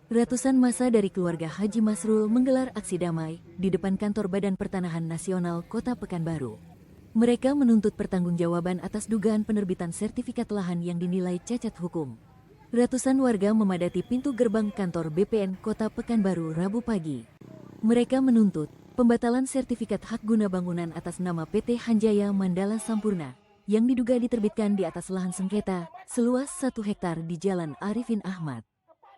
Ratusan massa dari keluarga Haji Masrul menggelar aksi damai di depan kantor Badan Pertanahan Nasional Kota Pekanbaru. Mereka menuntut pertanggungjawaban atas dugaan penerbitan sertifikat lahan yang dinilai cacat hukum. Ratusan warga memadati pintu gerbang kantor BPN Kota Pekanbaru Rabu pagi. Mereka menuntut pembatalan sertifikat hak guna bangunan atas nama PT Hanjaya Mandala Sampurna yang diduga diterbitkan di atas lahan sengketa seluas 1 hektar di Jalan Arifin Ahmad.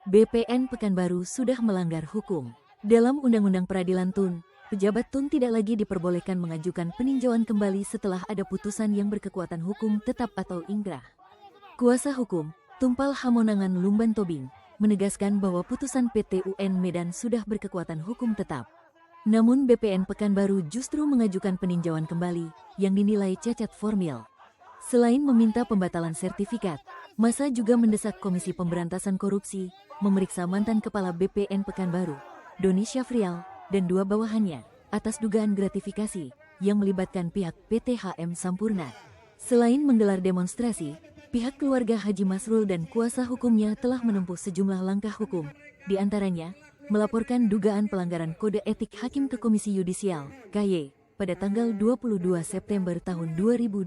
BPN Pekanbaru sudah melanggar hukum. Dalam Undang-Undang Peradilan Tun, pejabat Tun tidak lagi diperbolehkan mengajukan peninjauan kembali setelah ada putusan yang berkekuatan hukum tetap atau ingkrah. Kuasa hukum, Tumpal Hamonangan Lumban Tobing, menegaskan bahwa putusan PT UN Medan sudah berkekuatan hukum tetap. Namun BPN Pekanbaru justru mengajukan peninjauan kembali yang dinilai cacat formil. Selain meminta pembatalan sertifikat, massa juga mendesak Komisi Pemberantasan Korupsi memeriksa mantan Kepala BPN Pekanbaru, Doni Syafrial, dan 2 bawahannya atas dugaan gratifikasi yang melibatkan pihak PT HM Sampurna. Selain menggelar demonstrasi, pihak keluarga Haji Masrul dan kuasa hukumnya telah menempuh sejumlah langkah hukum, di antaranya melaporkan dugaan pelanggaran kode etik hakim ke Komisi Yudisial, KY, pada tanggal 22 September tahun 2025.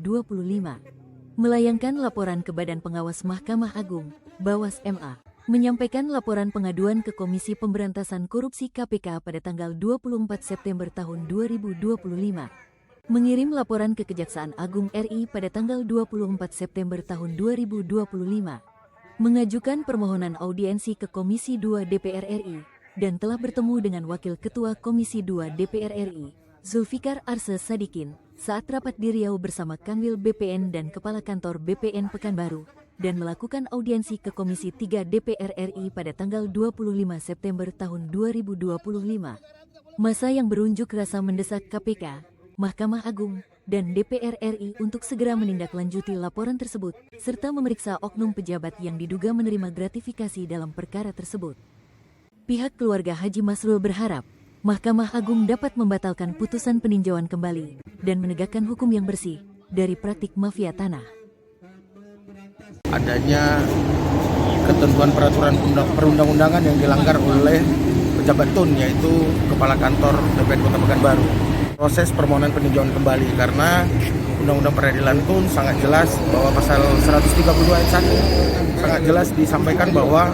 Melayangkan laporan ke Badan Pengawas Mahkamah Agung, Bawas MA, menyampaikan laporan pengaduan ke Komisi Pemberantasan Korupsi KPK pada tanggal 24 September tahun 2025. Mengirim laporan ke Kejaksaan Agung RI pada tanggal 24 September tahun 2025. Mengajukan permohonan audiensi ke Komisi 2 DPR RI dan telah bertemu dengan Wakil Ketua Komisi 2 DPR RI, Zulfikar Arse Sadikin, saat rapat di Riau bersama Kanwil BPN dan Kepala Kantor BPN Pekanbaru, dan melakukan audiensi ke Komisi 3 DPR RI pada tanggal 25 September tahun 2025. Massa yang berunjuk rasa mendesak KPK, Mahkamah Agung, dan DPR RI untuk segera menindaklanjuti laporan tersebut, serta memeriksa oknum pejabat yang diduga menerima gratifikasi dalam perkara tersebut. Pihak keluarga Haji Masrul berharap Mahkamah Agung dapat membatalkan putusan peninjauan kembali dan menegakkan hukum yang bersih dari praktik mafia tanah. Adanya ketentuan peraturan perundang-undangan yang dilanggar oleh pejabat Tun, yaitu Kepala Kantor BPN Kota Pekanbaru. Proses permohonan peninjauan kembali karena Undang-Undang Peradilan Tun sangat jelas bahwa pasal 132 ayat 1 sangat jelas disampaikan bahwa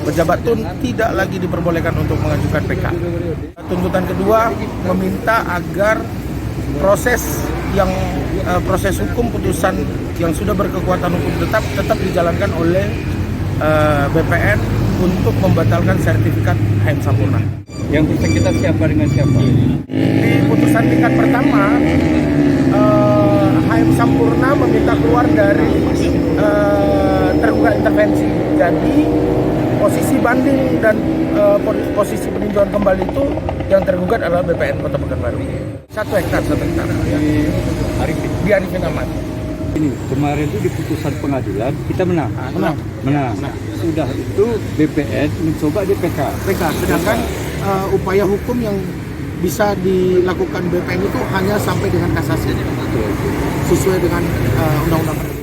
pejabat Tun tidak lagi diperbolehkan untuk mengajukan PK. Tuntutan kedua meminta agar proses hukum putusan yang sudah berkekuatan hukum tetap dijalankan oleh BPN untuk membatalkan sertifikat HM Sampurna. Yang bersengketa siapa dengan siapa? Di putusan tingkat pertama, HM Sampurna meminta keluar dari tergugat intervensi. Jadi posisi banding dan posisi peninjauan kembali itu yang tergugat adalah BPN Kota Pekanbaru. 1 hektar. Di Arifin Ahmad. Ini kemarin itu di putusan pengadilan kita menang. Sudah itu BPN mencoba di PK. Sedangkan upaya hukum yang bisa dilakukan BPN itu hanya sampai dengan kasasi sesuai dengan undang-undang.